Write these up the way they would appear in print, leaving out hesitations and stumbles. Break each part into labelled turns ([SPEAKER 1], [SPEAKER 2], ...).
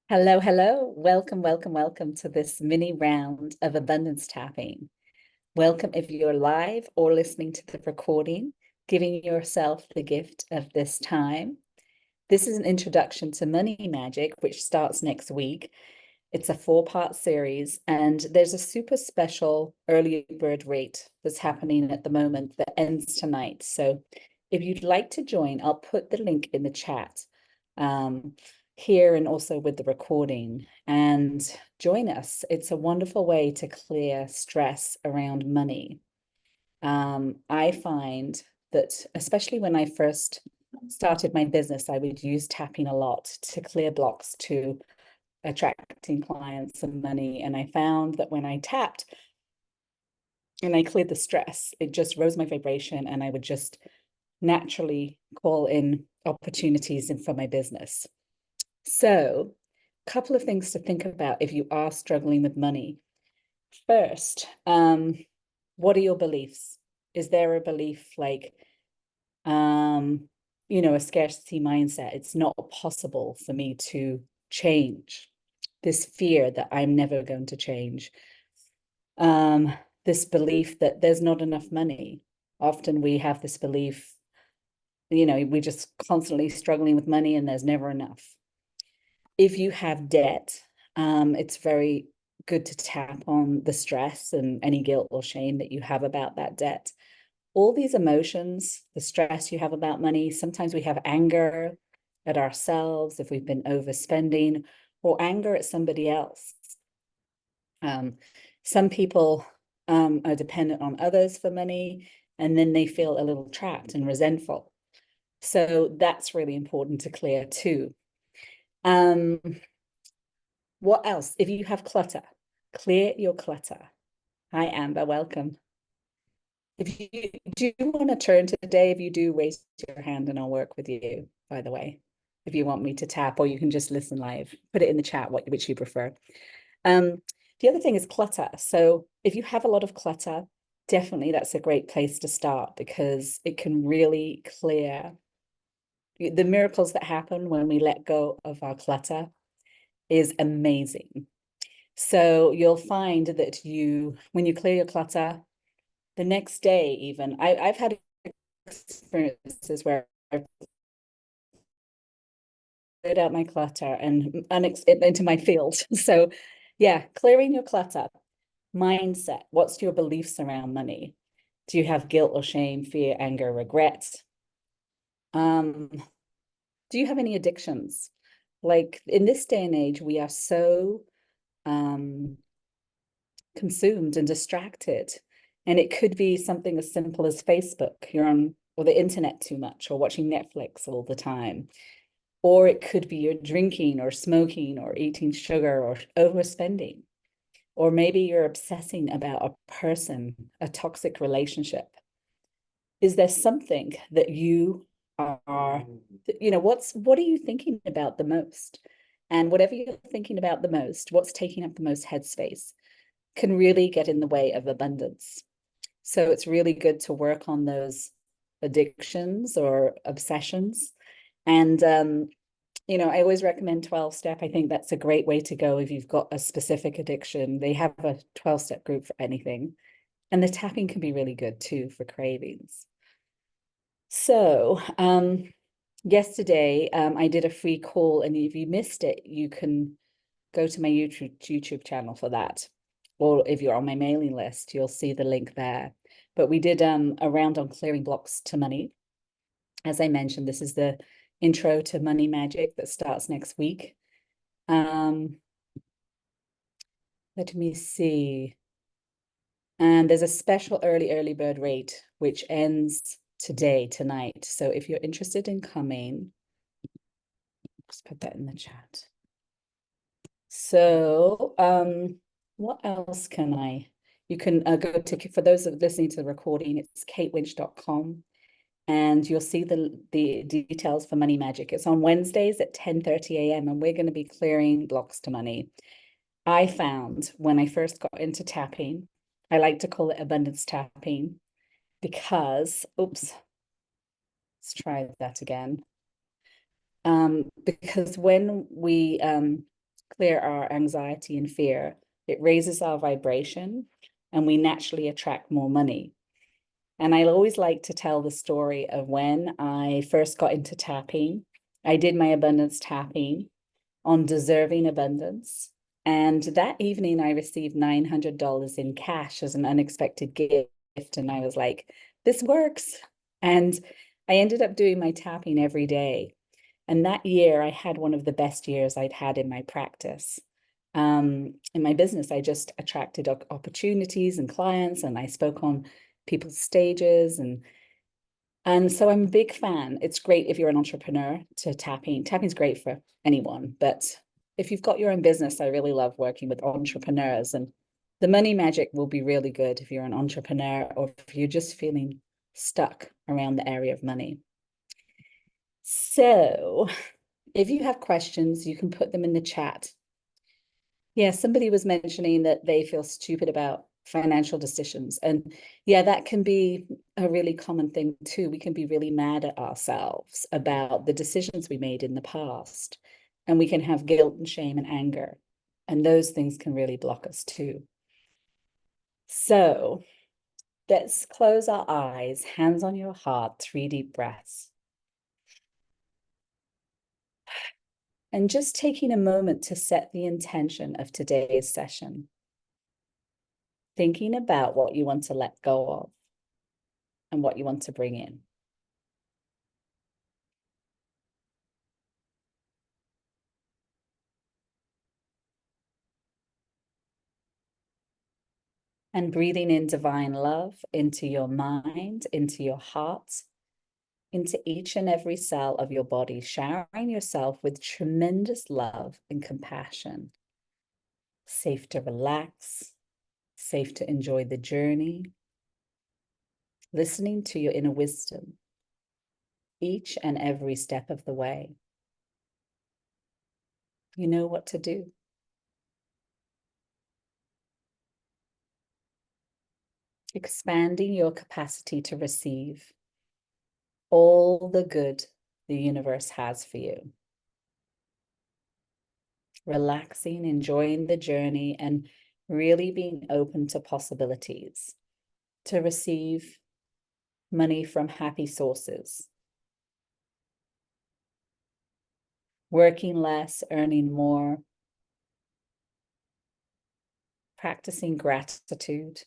[SPEAKER 1] Hello, hello. Welcome, welcome, welcome to this mini round of abundance tapping. Welcome if you're live or listening to the recording, giving yourself the gift of this time. This is an introduction to money magic, which starts next week. It's a 4-part series, and there's a super special early bird rate that's happening at the moment that ends tonight. So if you'd like to join, I'll put the link in the chat here and also with the recording, and join us. It's a wonderful way to clear stress around money. I find that, especially when I first started my business, I would use tapping a lot to clear blocks to attracting clients and money. And I found that when I tapped and I cleared the stress, it just rose my vibration and I would just naturally call in opportunities in for my business. So, a couple of things to think about if you are struggling with money. First, what are your beliefs? Is there a belief like, a scarcity mindset? It's not possible for me to change. This fear that I'm never going to change. This belief that there's not enough money. Often we have this belief, we're just constantly struggling with money and there's never enough. If you have debt, it's very good to tap on the stress and any guilt or shame that you have about that debt. All these emotions, the stress you have about money, sometimes we have anger at ourselves if we've been overspending, or anger at somebody else. Some people are dependent on others for money, and then they feel a little trapped and resentful. So that's really important to clear too. What else? If you have clutter, clear your clutter. Hi, Amber, welcome. If you do want to turn today, if you do, raise your hand and I'll work with you, by the way, if you want me to tap, or you can just listen live. Put it in the chat, which you prefer. The other thing is clutter. So if you have a lot of clutter, definitely that's a great place to start because it can really clear the miracles that happen when we let go of our clutter is amazing. So you'll find that when you clear your clutter, the next day, even I've had experiences where I cleared out my clutter and into my field. So yeah, clearing your clutter. Mindset. What's your beliefs around money? Do you have guilt or shame, fear, anger, regret? Do you have any addictions? Like in this day and age, we are so consumed and distracted. And it could be something as simple as Facebook. You're on or the internet too much, or watching Netflix all the time. Or it could be you're drinking or smoking or eating sugar or overspending. Or maybe you're obsessing about a person, a toxic relationship. Is there something that you are, what are you thinking about the most? And whatever you're thinking about the most, what's taking up the most headspace can really get in the way of abundance. So it's really good to work on those addictions or obsessions. And I always recommend 12-step. I think that's a great way to go if you've got a specific addiction. They have a 12-step group for anything. And the tapping can be really good too for cravings. So yesterday, I did a free call, and if you missed it, you can go to my YouTube channel for that. Or if you're on my mailing list, you'll see the link there. But we did a round on clearing blocks to money. As I mentioned, this is the intro to money magic that starts next week. Let me see. And there's a special early bird rate, which ends tonight. So if you're interested in coming, just put that in the chat. So what else you can go to, for those of listening to the recording, it's katewinch.com, and you'll see the details for Money Magic. It's on Wednesdays at 10:30 a.m. and we're going to be clearing blocks to money. I found when I first got into tapping, I like to call it abundance tapping because, oops, let's try that again. Because when we clear our anxiety and fear, it raises our vibration, and we naturally attract more money. And I always like to tell the story of when I first got into tapping. I did my abundance tapping on deserving abundance. And that evening, I received $900 in cash as an unexpected gift. And I was like, this works. And I ended up doing my tapping every day. And that year, I had one of the best years I'd had in my practice. In my business, I just attracted opportunities and clients, and I spoke on people's stages. And so I'm a big fan. It's great if you're an entrepreneur to tapping. Tapping's great for anyone, but if you've got your own business, I really love working with entrepreneurs, and the money magic will be really good if you're an entrepreneur or if you're just feeling stuck around the area of money. So if you have questions, you can put them in the chat. Yeah, somebody was mentioning that they feel stupid about financial decisions. And yeah, that can be a really common thing too. We can be really mad at ourselves about the decisions we made in the past. And we can have guilt and shame and anger. And those things can really block us too. So let's close our eyes, hands on your heart, 3 deep breaths. And just taking a moment to set the intention of today's session. Thinking about what you want to let go of and what you want to bring in. And breathing in divine love into your mind, into your heart, into each and every cell of your body, showering yourself with tremendous love and compassion. Safe to relax, safe to enjoy the journey, listening to your inner wisdom each and every step of the way. You know what to do. Expanding your capacity to receive all the good the universe has for you. Relaxing, enjoying the journey, and really being open to possibilities to receive money from happy sources. Working less, earning more. Practicing gratitude.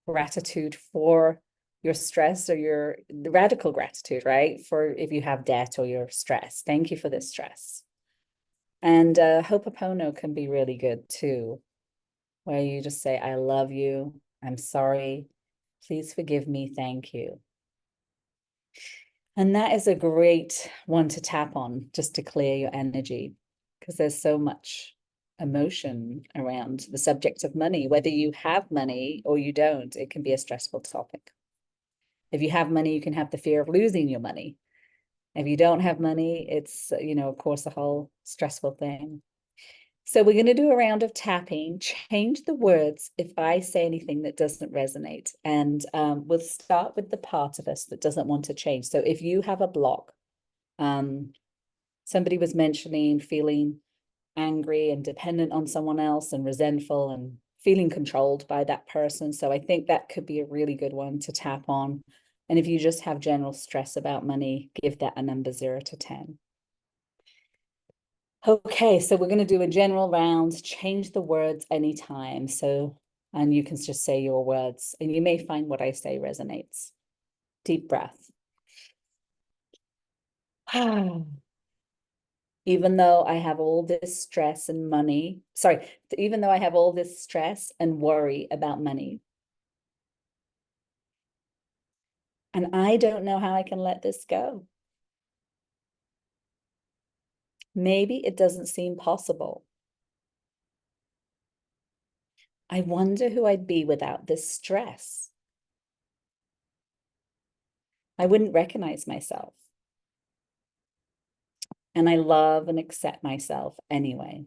[SPEAKER 1] Gratitude for your stress or the radical gratitude, right? For if you have debt or you're stressed. Thank you for this stress. And Ho'oponopono can be really good too, where you just say, I love you, I'm sorry, please forgive me, thank you. And that is a great one to tap on just to clear your energy, because there's so much emotion around the subject of money. Whether you have money or you don't, it can be a stressful topic. If you have money, you can have the fear of losing your money. If you don't have money, it's, of course, a whole stressful thing. So we're going to do a round of tapping. Change the words if I say anything that doesn't resonate. And we'll start with the part of us that doesn't want to change. So if you have a block, somebody was mentioning feeling angry and dependent on someone else and resentful and feeling controlled by that person. So I think that could be a really good one to tap on. And if you just have general stress about money, give that a number 0 to 10. Okay, so we're going to do a general round, change the words anytime. So, and you can just say your words and you may find what I say resonates. Deep breath. Even though I have all this stress and money, even though I have all this stress and worry about money, and I don't know how I can let this go. Maybe it doesn't seem possible. I wonder who I'd be without this stress. I wouldn't recognize myself. And I love and accept myself anyway.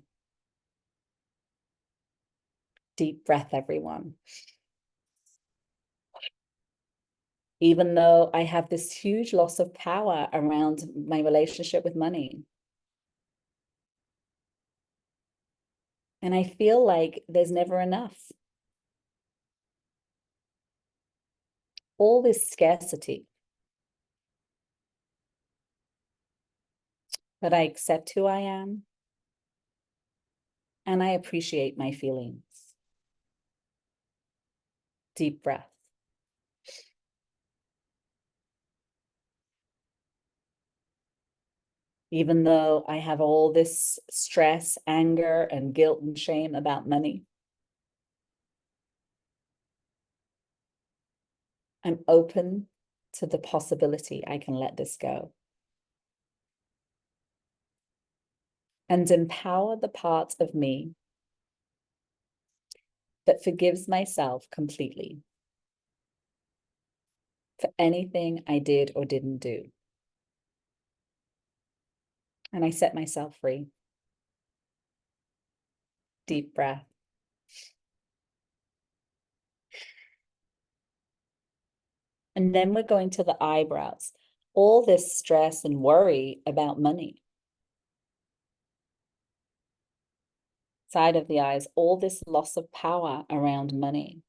[SPEAKER 1] Deep breath, everyone. Even though I have this huge loss of power around my relationship with money. And I feel like there's never enough. All this scarcity. But I accept who I am and I appreciate my feelings. Deep breath. Even though I have all this stress, anger, and guilt and shame about money, I'm open to the possibility I can let this go and empower the part of me that forgives myself completely for anything I did or didn't do. And I set myself free. Deep breath. And then we're going to the eyebrows. All this stress and worry about money. Side of the eyes, all this loss of power around money.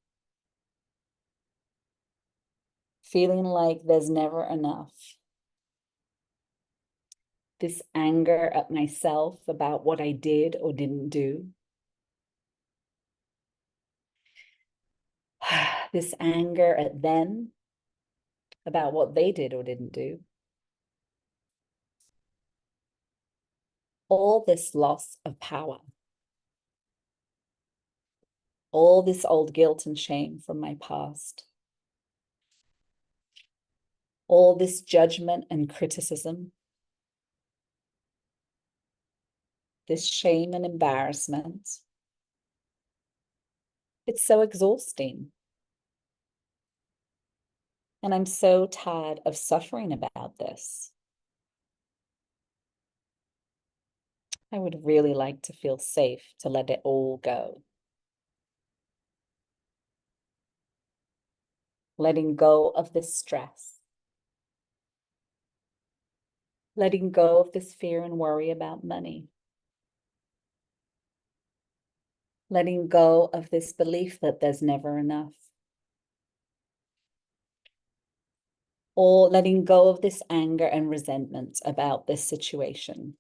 [SPEAKER 1] Feeling like there's never enough. This anger at myself about what I did or didn't do. This anger at them about what they did or didn't do. All this loss of power. All this old guilt and shame from my past. All this judgment and criticism. This shame and embarrassment. It's so exhausting. And I'm so tired of suffering about this. I would really like to feel safe to let it all go. Letting go of this stress. Letting go of this fear and worry about money. Letting go of this belief that there's never enough. Or letting go of this anger and resentment about this situation.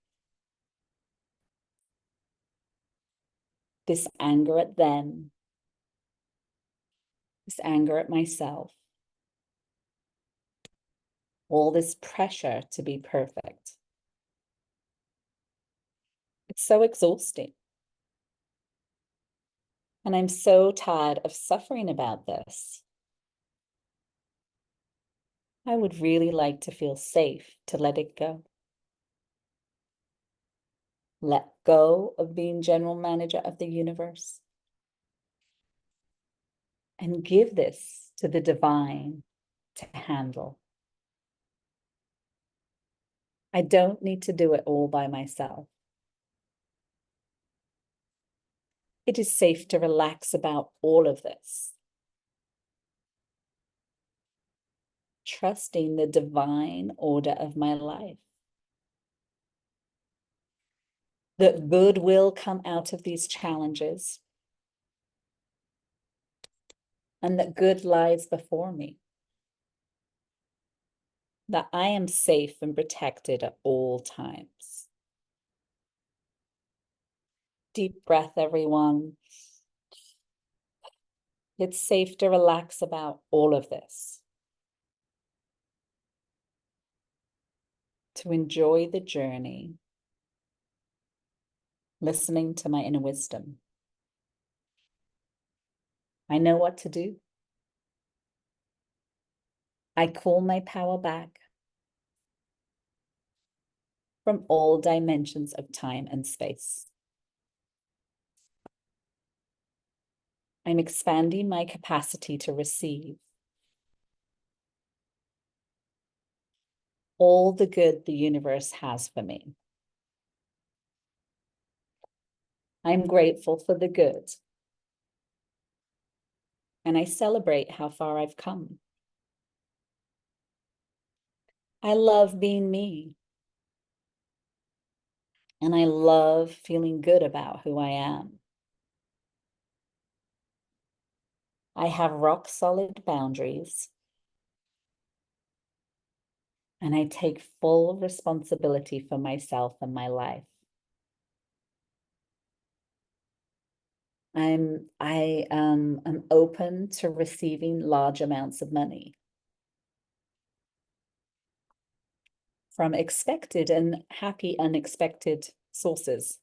[SPEAKER 1] This anger at them. This anger at myself. All this pressure to be perfect. It's so exhausting. And I'm so tired of suffering about this. I would really like to feel safe to let it go. Let go of being general manager of the universe. And give this to the divine to handle. I don't need to do it all by myself. It is safe to relax about all of this. Trusting the divine order of my life. That good will come out of these challenges. And that good lies before me. That I am safe and protected at all times. Deep breath, everyone. It's safe to relax about all of this. To enjoy the journey. Listening to my inner wisdom. I know what to do. I call my power back from all dimensions of time and space. I'm expanding my capacity to receive all the good the universe has for me. I'm grateful for the good. And I celebrate how far I've come. I love being me. And I love feeling good about who I am. I have rock solid boundaries, and I take full responsibility for myself and my life. I'm open to receiving large amounts of money from expected and happy unexpected sources.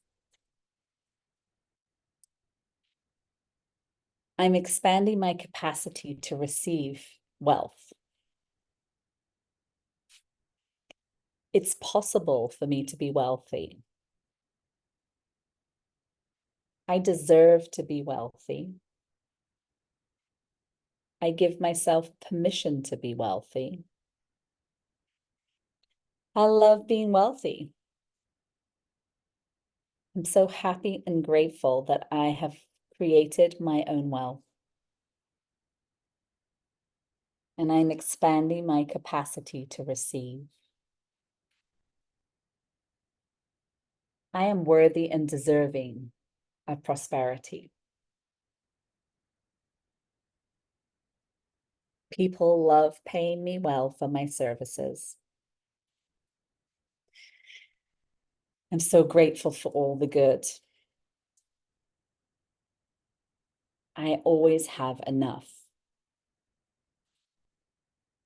[SPEAKER 1] I'm expanding my capacity to receive wealth. It's possible for me to be wealthy. I deserve to be wealthy. I give myself permission to be wealthy. I love being wealthy. I'm so happy and grateful that I have created my own wealth. And I'm expanding my capacity to receive. I am worthy and deserving of prosperity. People love paying me well for my services. I'm so grateful for all the good. I always have enough.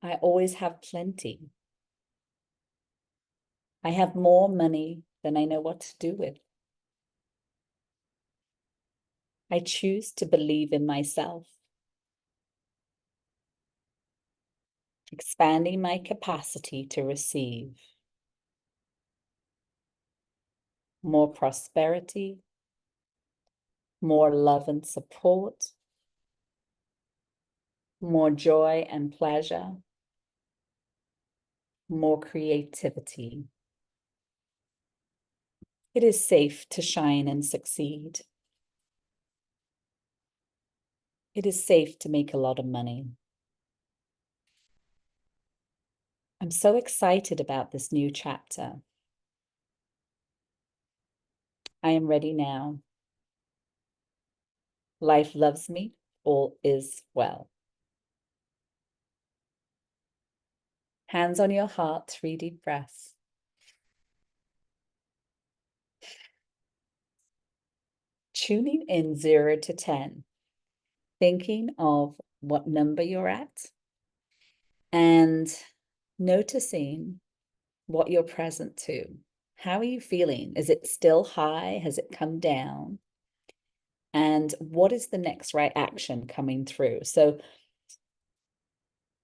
[SPEAKER 1] I always have plenty. I have more money than I know what to do with. I choose to believe in myself, expanding my capacity to receive more prosperity, more love and support, more joy and pleasure, more creativity. It is safe to shine and succeed. It is safe to make a lot of money. I'm so excited about this new chapter. I am ready now. Life loves me. All is well. Hands on your heart, 3 deep breaths. Tuning in 0 to 10, thinking of what number you're at and noticing what you're present to. How are you feeling? Is it still high? Has it come down? And what is the next right action coming through? So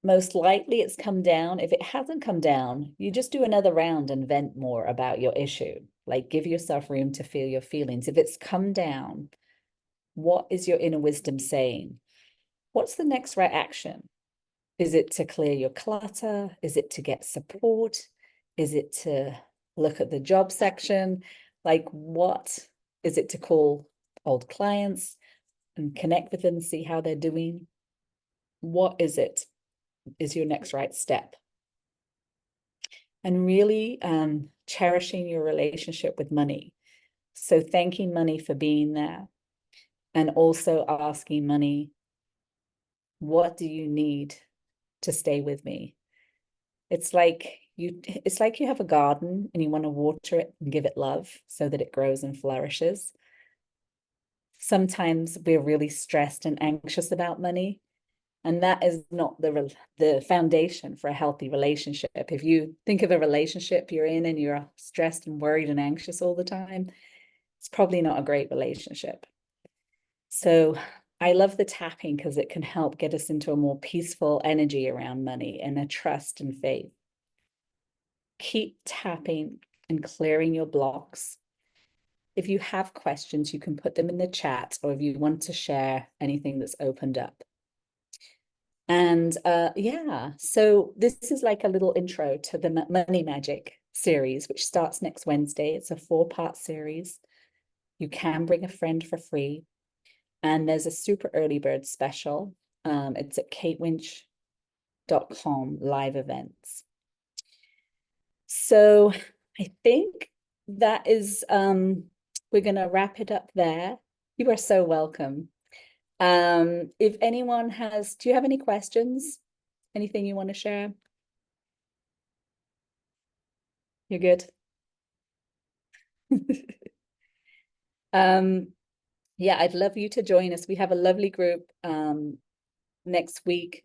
[SPEAKER 1] most likely it's come down. If it hasn't come down, you just do another round and vent more about your issue. Like give yourself room to feel your feelings. If it's come down, what is your inner wisdom saying? What's the next right action? Is it to clear your clutter? Is it to get support? Is it to look at the job section? Like what? Is it to call old clients and connect with them and see how they're doing? What is it? Is your next right step? And really cherishing your relationship with money. So thanking money for being there and also asking money, what do you need to stay with me? It's like you have a garden and you want to water it and give it love so that it grows and flourishes. Sometimes we're really stressed and anxious about money, and that is not the foundation for a healthy relationship. If you think of a relationship you're in and you're stressed and worried and anxious all the time, it's probably not a great relationship. So I love the tapping because it can help get us into a more peaceful energy around money and a trust and faith. Keep tapping and clearing your blocks. If you have questions, you can put them in the chat, or if you want to share anything that's opened up. And yeah, so this is like a little intro to the Money Magic series, which starts next Wednesday. It's a 4-part series. You can bring a friend for free. And there's a super early bird special. It's at katewinch.com live events. So I think that is, we're going to wrap it up there. You are so welcome. If anyone has, do you have any questions? Anything you want to share? You're good. Um, yeah, I'd love you to join us. We have a lovely group next week.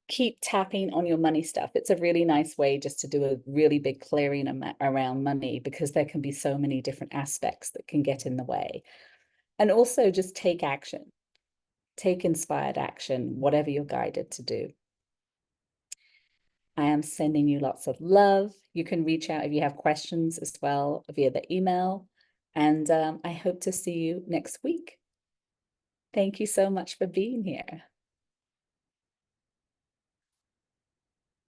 [SPEAKER 1] Keep tapping on your money stuff. It's a really nice way just to do a really big clearing around money, because there can be so many different aspects that can get in the way. And also just take action, take inspired action, whatever you're guided to do. I am sending you lots of love. You can reach out if you have questions as well via the email. And I hope to see you next week. Thank you so much for being here.